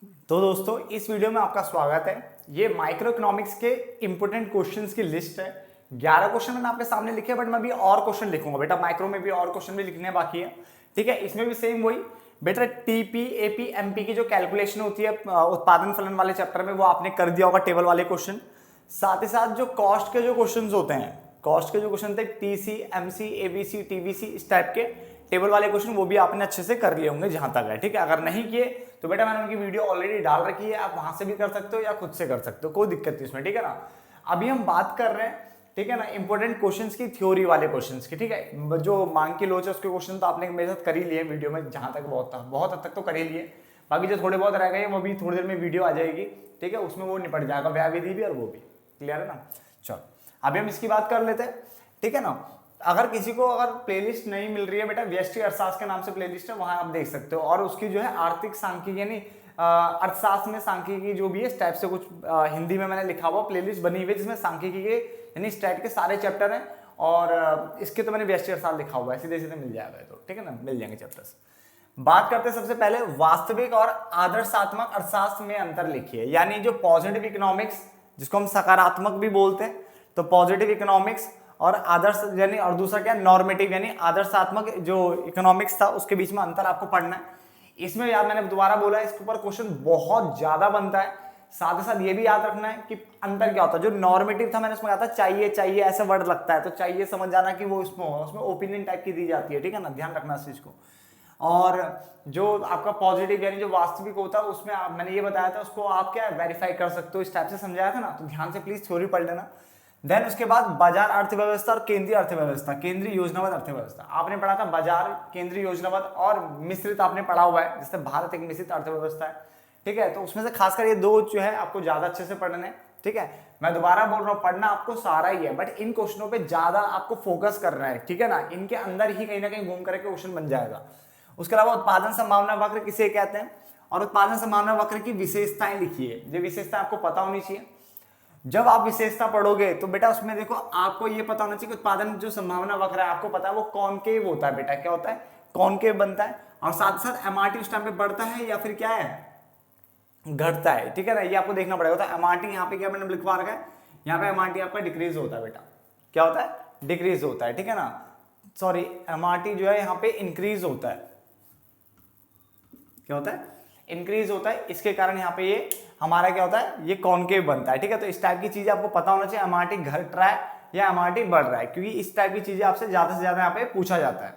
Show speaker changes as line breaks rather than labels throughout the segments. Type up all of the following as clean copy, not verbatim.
तो दोस्तों इस वीडियो में आपका स्वागत है। ये माइक्रो इकोनॉमिक्स के इंपोर्टेंट क्वेश्चंस की लिस्ट है। 11 क्वेश्चन मैंने आपके सामने लिखे, बट मैं भी और क्वेश्चन लिखूंगा बेटा। माइक्रो में भी और क्वेश्चन भी लिखने बाकी है, ठीक है। इसमें भी सेम वही बेटा, टीपी एपी एमपी की जो कैलकुलेशन होती है उत्पादन फलन वाले चैप्टर में, वो आपने कर दिया होगा टेबल वाले क्वेश्चन। साथ ही साथ जो कॉस्ट के जो क्वेश्चन होते हैं, कॉस्ट के जो क्वेश्चन थे टीसी एमसी एबीसी टीबीसी, इस टाइप के टेबल वाले क्वेश्चन, वो भी आपने अच्छे से कर लिए होंगे जहां तक है, ठीक है। अगर नहीं किए तो बेटा मैंने उनकी वीडियो ऑलरेडी डाल रखी है, आप वहां से भी कर सकते हो या खुद से कर सकते हो, कोई दिक्कत नहीं उसमें, ठीक है ना। अभी हम बात कर रहे हैं, ठीक है ना, इंपॉर्टेंट क्वेश्चंस की, थ्योरी वाले क्वेश्चंस की, ठीक है। जो मांग की लोच है उसके क्वेश्चन तो आपने मेरे साथ कर ही लिए वीडियो में, जहां तक बहुत हद तक तो कर ही लिए। बाकी जो थोड़े बहुत रह गए वो भी थोड़ी देर में वीडियो आ जाएगी, ठीक है, उसमें वो निपट जाएगा, व्याय विधि भी और वो भी। क्लियर है ना। चलो अभी हम इसकी बात कर लेते हैं, ठीक है ना। अगर किसी को अगर प्लेलिस्ट नहीं मिल रही है बेटा, व्यष्टि अर्थशास्त्र के नाम से प्लेलिस्ट है, वहां आप देख सकते हो। और उसकी जो है आर्थिक सांख्यिकी यानी अर्थशास्त्र में सांख्यिकी जो भी है, इस टाइप से कुछ हिंदी में मैंने लिखा हुआ प्लेलिस्ट बनी हुई है, जिसमें सांख्यिकी के यानी स्टैट के सारे चैप्टर हैं। और इसके तो मैंने व्यष्टि अर्थशास्त्र लिखा हुआ है, सीधे सीधे मिल जाएगा, तो ठीक है ना, मिल जाएंगे चैप्टर्स। बात करते हैं सबसे पहले वास्तविक और आदर्शात्मक अर्थशास्त्र में अंतर लिखिए, यानी जो पॉजिटिव इकोनॉमिक्स, जिसको हम सकारात्मक भी बोलते हैं, तो पॉजिटिव इकोनॉमिक्स और आदर्श यानी, और दूसरा क्या, नॉर्मेटिव यानी आदर्शात्मक जो इकोनॉमिक्स था, उसके बीच में अंतर आपको पढ़ना है। इसमें यार मैंने दोबारा बोला, इसके ऊपर क्वेश्चन बहुत ज्यादा बनता है। साथ ही साथ ये भी याद रखना है कि अंतर क्या होता है। जो नॉर्मेटिव था मैंने उसमें कहा था चाहिए चाहिए ऐसा वर्ड लगता है, तो चाहिए समझ जाना कि वो उसमें ओपिनियन टाइप की दी जाती है, ठीक है ना, ध्यान रखना इस चीज को। और जो आपका पॉजिटिव यानी जो वास्तविक होता है, उसमें मैंने ये बताया था, उसको आप क्या वेरीफाई कर सकते हो, इस टाइप से समझाया था ना, तो ध्यान से प्लीज थ्योरी पढ़ लेना। देन उसके बाद बाजार अर्थव्यवस्था और केंद्रीय अर्थव्यवस्था, केंद्रीय योजनाबद्ध अर्थव्यवस्था आपने पढ़ा था। बाजार, केंद्रीय योजनाबद्ध और मिश्रित आपने पढ़ा हुआ है, जिससे भारत एक मिश्रित अर्थव्यवस्था है, ठीक है। तो उसमें से खासकर ये दो जो है आपको ज्यादा अच्छे से पढ़ने हैं, ठीक है। मैं दोबारा बोल रहा हूँ, पढ़ना आपको सारा ही है, बट इन क्वेश्चनों पे ज्यादा आपको फोकस करना है, ठीक है ना। इनके अंदर ही कहीं ना कहीं घूम करके क्वेश्चन बन जाएगा। उसके अलावा उत्पादन संभावना वक्र किसे कहते हैं, और उत्पादन संभावना वक्र की विशेषताएं लिखिए। ये विशेषताएं आपको पता होनी चाहिए। जब आप विशेषता पढ़ोगे तो बेटा उसमें देखो, आपको ये पता होना चाहिए कि उत्पादन जो संभावना वक्र है, आपको पता है वो कॉनकेव होता है बेटा। क्या होता है? कॉनकेव बनता है। और साथ साथ एमआरटी उस टाइम पे बढ़ता है या फिर क्या है, घटता है, ठीक है ना, ये आपको देखना पड़ेगा। तो एमआरटी यहाँ पे क्या मैंने लिखवा रखा है, यहाँ पे एमआरटी आपका डिक्रीज होता है बेटा। क्या होता है? डिक्रीज होता है, ठीक है ना। सॉरी, एमआरटी जो है यहाँ पे इंक्रीज होता है। क्या होता है? इंक्रीज होता है। इसके कारण यहाँ पे ये हमारा क्या होता है, ये कॉनकेव बनता है, ठीक है। तो इस टाइप की चीजें आपको पता होना चाहिए, एमआरटी घट रहा है या एमआरटी बढ़ रहा है, क्योंकि इस टाइप की चीजें आपसे ज्यादा से ज्यादा यहाँ पे पूछा जाता है।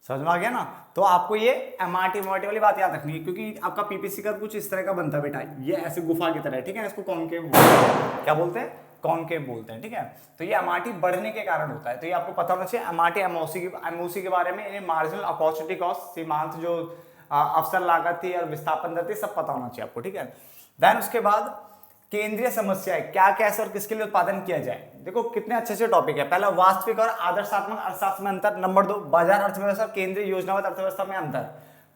समझ में आ गया ना। तो आपको ये एमआरटी वाली बात याद रखनी है, क्योंकि आपका पीपीसी का कुछ इस तरह का बनता है बेटा, ये ऐसे गुफा की तरह है, ठीक है। इसको कॉनकेव बोलते हैं। क्या बोलते हैं? कॉनकेव बोलते हैं, ठीक है। तो ये एमआरटी बढ़ने के कारण होता है, तो ये आपको पता होना चाहिए। एमआरटी एमओसी के बारे में, मार्जिनल अपॉर्चुनिटी कॉस्ट, सीमांत जो अवसर लागत थी और विस्थापन दर थी, सब पता होना चाहिए आपको, ठीक है। देन उसके बाद केंद्रीय समस्या है, क्या कैसे और किसके लिए उत्पादन किया जाए। देखो कितने अच्छे से टॉपिक है। पहला वास्तविक और आदर्शात्मक अर्थशास्त्र में अंतर। नंबर 2 बाजार अर्थव्यवस्था और केंद्रीय योजनाबद्ध अर्थव्यवस्था में अंतर।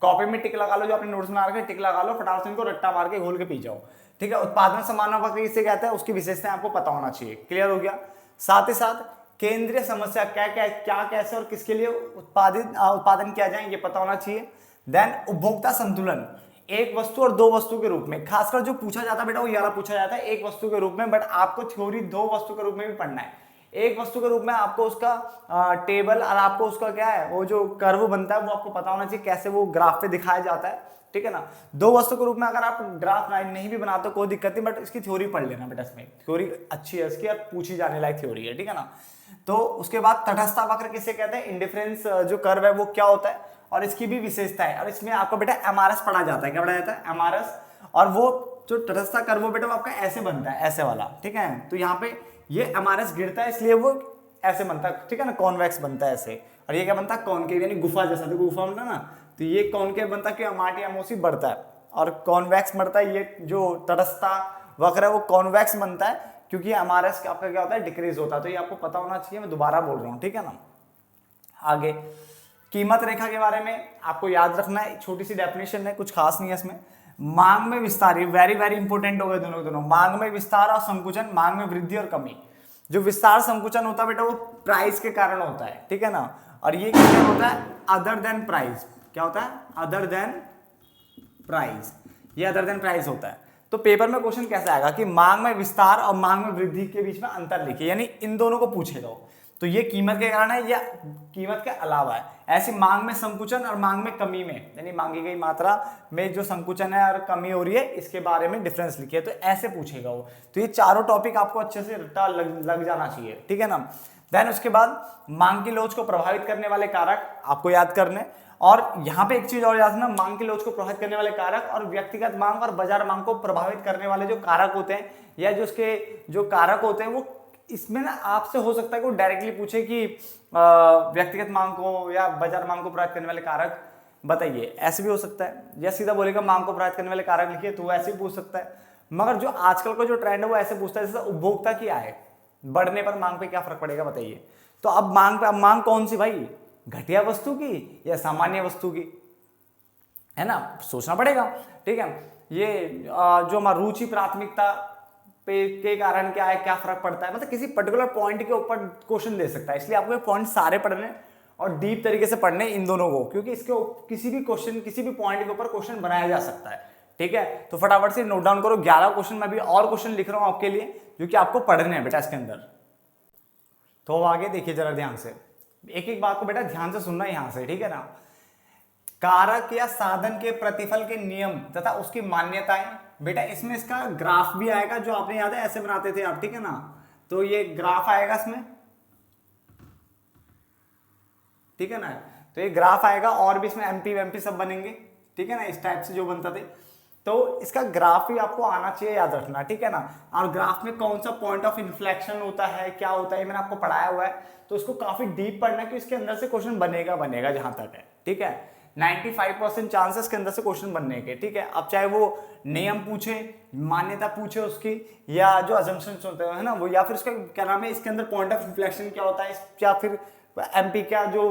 कॉपी में टिक लगा लो, जो आपने नोट्स में रखे टिक लगा लो, फटाफट से इनको रट्टा मार के घोल के पी जाओ, ठीक है। उत्पादन संभावना वक्र किसे कहते हैं, उसकी विशेषताएं आपको पता होना चाहिए। क्लियर हो गया। साथ ही साथ केंद्रीय समस्या, क्या कैसे और किसके लिए उत्पादन किया जाए, ये पता होना चाहिए। देन उपभोक्ता संतुलन, एक वस्तु और दो वस्तु के रूप में, खासकर जो पूछा जाता है बेटा वो यारा पूछा जाता है एक वस्तु के रूप में, बट आपको थ्योरी दो वस्तु के रूप में भी पढ़ना है। एक वस्तु के रूप में आपको उसका टेबल और आपको उसका क्या है, वो जो कर्व बनता है वो आपको पता होना चाहिए, कैसे वो ग्राफ पे दिखाया जाता है, ठीक है ना। दो वस्तु के रूप में अगर आप ग्राफ नहीं भी बनाते कोई दिक्कत नहीं, बट इसकी थ्योरी पढ़ लेना बेटा। इसमें थ्योरी अच्छी है इसकी, पूछी जाने लायक थ्योरी है, ठीक है ना। तो उसके बाद तटस्थ वक्र किसे कहते हैं, इंडिफरेंस जो कर्व है वो क्या होता है, और इसकी भी विशेषता है। और इसमें आपको बेटा एमआरएस पढ़ा जाता है। क्या पढ़ा जाता है? एमआरएस। और वो जो तटस्थ कर्व बेटा वो आपका ऐसे बनता है, ऐसे वाला, ठीक है। तो यहाँ पे ये एमआरएस गिरता है, इसलिए वो ऐसे बनता है, ठीक है ना, कॉन्वेक्स बनता है ऐसे। और ये क्या बनता है? कॉनकेव, यानी गुफा जैसा। देखो गुफा बनता है ना, तो ये कॉनकेव बनता है कि एमआरटी एमओसी बढ़ता है, और कॉन्वेक्स बढ़ता है। ये जो तटस्थ वक्र है वो कॉन्वेक्स बनता है, क्योंकि एमआरएस आपका क्या होता है, डिक्रीज होता है। तो ये आपको पता होना चाहिए, मैं दोबारा बोल रहा हूँ, ठीक है ना। आगे कीमत रेखा के बारे में आपको याद रखना है, छोटी सी डेफिनेशन है, कुछ खास नहीं है इसमें। मांग में विस्तार, ये वेरी वेरी इंपॉर्टेंट हो गए दोनों। मांग में विस्तार और संकुचन, मांग में वृद्धि और कमी। जो विस्तार संकुचन होता है बेटा वो प्राइस के कारण होता है, ठीक है ना। और ये क्या होता है? Other than price. क्या होता है? Other than price. ये अदर देन प्राइस होता है। तो पेपर में क्वेश्चन कैसे आएगा कि मांग में विस्तार और मांग में वृद्धि के बीच में अंतर लिखिए, यानी इन दोनों को पूछेगा। तो ये कीमत के कारण है या कीमत के अलावा है। ऐसी मांग में संकुचन और मांग में कमी में, यानी मांगी गई मात्रा में जो संकुचन है और कमी हो रही है, इसके बारे में डिफरेंस लिखिए। तो ऐसे पूछेगा वो। तो ये चारों टॉपिक आपको अच्छे से रट्टा लग जाना चाहिए, ठीक है ना। देन उसके बाद मांग की लोच को प्रभावित करने वाले कारक आपको याद करने, और यहाँ पे एक चीज और याद रखना, मांग की लोच को प्रभावित करने वाले कारक और व्यक्तिगत मांग और बाजार मांग को प्रभावित करने वाले जो कारक होते हैं, या जो उसके जो कारक होते हैं, वो इसमें ना आपसे हो सकता है कि वो डायरेक्टली पूछे कि व्यक्तिगत मांग को या बाजार मांग को प्रभावित करने वाले कारक बताइए, ऐसे भी हो सकता है। या सीधा बोलेगा मांग को प्रभावित करने वाले कारक लिखिए, तो वो ऐसे भी पूछ सकता है। मगर जो आजकल का जो ट्रेंड है वो ऐसे पूछता है जैसे उपभोक्ता की आय बढ़ने पर मांग पे क्या फर्क पड़ेगा बताइए। तो अब मांग कौन सी भाई, घटिया वस्तु की या सामान्य वस्तु की, है ना, सोचना पड़ेगा, ठीक है। ये जो हमारा रुचि प्राथमिकता पे के कारण क्या है, क्या फर्क पड़ता है, मतलब किसी पर्टिकुलर पॉइंट के ऊपर क्वेश्चन दे सकता है। इसलिए आपको ये पॉइंट सारे पढ़ने और डीप तरीके से पढ़ने इन दोनों को, क्योंकि इसके किसी भी क्वेश्चन किसी भी पॉइंट के ऊपर क्वेश्चन बनाया जा सकता है, ठीक है। तो फटाफट से नोट डाउन करो। 11 क्वेश्चन मैं भी और क्वेश्चन लिख रहा हूं आपके लिए, जो कि आपको पढ़ने हैं बेटा इसके अंदर। तो अब आगे देखिए जरा ध्यान से, एक एक बात को बेटा ध्यान से सुनना यहां से, ठीक है ना। कारक या साधन के प्रतिफल के नियम तथा उसकी मान्यताएं, बेटा इसमें इसका ग्राफ भी आएगा, जो आपने याद है ऐसे बनाते थे आप, ठीक है ना। तो ये ग्राफ आएगा इसमें, ठीक है ना। तो ये ग्राफ आएगा, और भी इसमें एमपी वेमपी सब बनेंगे, ठीक है ना, इस टाइप से जो बनता थे। तो इसका ग्राफ ही आपको आना चाहिए, याद रखना, ठीक है ना। और ग्राफ में कौन सा पॉइंट ऑफ इन्फ्लेक्शन होता है, क्या होता है, मैंने आपको पढ़ाया हुआ है। तो इसको काफी डीप पढ़ना कि इसके अंदर से क्वेश्चन बनेगा जहां तक है, ठीक है। 95% चांसेस के अंदर से क्वेश्चन बनने के, ठीक है। अब चाहे वो नियम पूछे, मान्यता पूछे उसकी, या जो अजम्पशंस होते हैं ना वो, या फिर उसका क्या नाम है, इसके अंदर पॉइंट ऑफ इन्फ्लेक्शन क्या होता है, या फिर एमपी क्या जो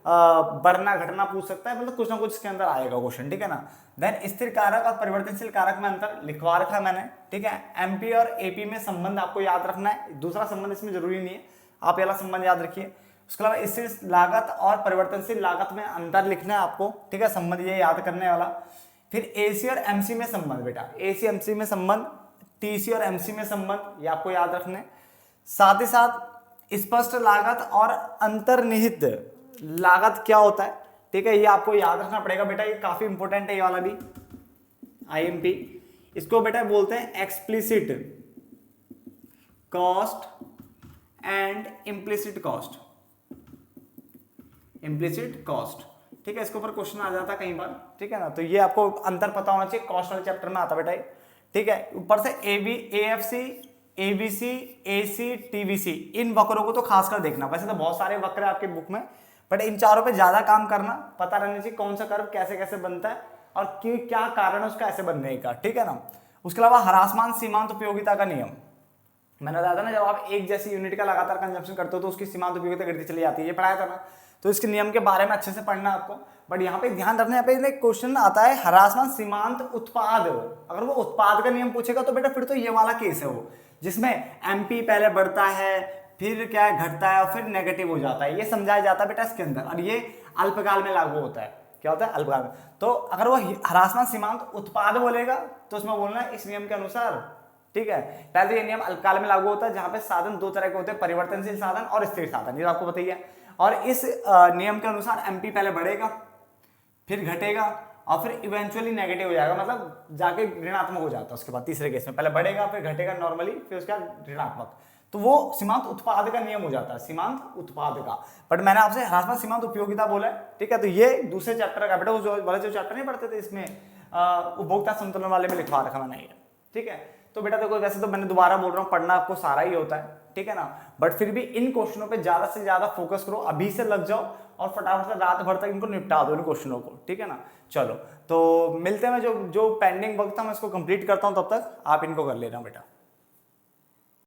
बढ़ना घटना पूछ सकता है, मतलब कुछ ना कुछ इसके अंदर आएगा क्वेश्चन, ठीक है ना। देन स्थिर कारक और परिवर्तनशील कारक में अंतर लिखवा रखा है मैंने, ठीक है। एमपी और एपी में संबंध आपको याद रखना है, दूसरा संबंध इसमें जरूरी नहीं है, आप पहला संबंध याद रखिए। उसके अलावा स्थिर लागत और परिवर्तनशील लागत में अंतर लिखना है आपको, ठीक है, संबंध ये याद करने वाला। फिर एसी और एमसी में संबंध, बेटा एसी एमसी में संबंध, टीसी और एमसी में संबंध, ये आपको याद रखने। साथ ही साथ स्पष्ट लागत और अंतर्निहित लागत क्या होता है, ठीक है, ये आपको याद रखना पड़ेगा बेटा, ये काफी इंपॉर्टेंट है ये वाला भी, आईएमपी। इसको बेटा बोलते हैं explicit cost and implicit cost, implicit cost, ठीक है। इसके ऊपर क्वेश्चन आ जाता है कई बार, ठीक है ना। तो ये आपको अंतर पता होना चाहिए, कॉस्ट वाले चैप्टर में आता बेटा, ठीक है। ऊपर से एएफसी, एबीसी, एसी, टीबीसी, इन वक्रों को तो खासकर देखना। वैसे तो बहुत सारे वक्र है आपके बुक में, बट इन चारों पे ज्यादा काम करना, पता रहना चाहिए कौन सा कर्व कैसे कैसे बनता है और क्या कारण है उसका ऐसे बनने का, ठीक है ना। उसके अलावा ह्रासमान सीमांत उपयोगिता का नियम, मैंने बताया था ना, जब आप एक जैसी यूनिट का लगातार कंजप्शन करते हो तो उसकी सीमांत उपयोगिता गिरती चली जाती है, ये पढ़ाया था ना। तो इसके नियम के बारे में अच्छे से पढ़ना आपको। बट यहाँ पे ध्यान रखना, यहाँ पे क्वेश्चन आता है ह्रासमान सीमांत उत्पाद, अगर वो उत्पाद का नियम पूछेगा तो बेटा फिर तो ये वाला केस है वो, जिसमें एमपी पहले बढ़ता है, फिर क्या घटता है और फिर नेगेटिव हो जाता है, ये समझाया जाता है बेटा इसके अंदर। और ये अल्पकाल में लागू होता है, क्या होता है अल्पकाल में। तो अगर वो ह्रासमान सीमांत उत्पाद बोलेगा तो उसमें बोलना है इस नियम के अनुसार, ठीक है। पहले तो ये नियम अल्पकाल में लागू होता है, जहां पे साधन दो तरह के होते हैं, परिवर्तनशील साधन और स्थिर साधन, ये आपको बताइए। और इस नियम के अनुसार एमपी पहले बढ़ेगा, फिर घटेगा और फिर इवेंचुअली नेगेटिव हो जाएगा, मतलब जाके ऋणात्मक हो जाता है उसके बाद। तीसरे केस में पहले बढ़ेगा फिर घटेगा नॉर्मली, फिर उसके बाद ऋणात्मक, तो वो सीमांत उत्पाद का नियम हो जाता है, सीमांत उत्पाद का। बट मैंने आपसे ह्रासमान सीमांत उपयोगिता बोला है, ठीक है। तो ये दूसरे चैप्टर का बेटा, जो वाले जो चैप्टर नहीं पढ़ते थे इसमें उपभोक्ता संतुलन वाले में लिखवा रखा मैंने ये, ठीक है। तो बेटा देखो, वैसे तो मैंने दोबारा बोल रहा हूँ, पढ़ना आपको सारा ही होता है, ठीक है ना। बट फिर भी इन क्वेश्चनों पे ज्यादा से ज्यादा फोकस करो, अभी से लग जाओ और फटाफट से रात भर तक इनको निपटा दो इन क्वेश्चनों को, ठीक है ना। चलो तो मिलते हैं, जो पेंडिंग वक्त था मैं इसको कंप्लीट करता हूँ, तब तक आप इनको कर लेना बेटा।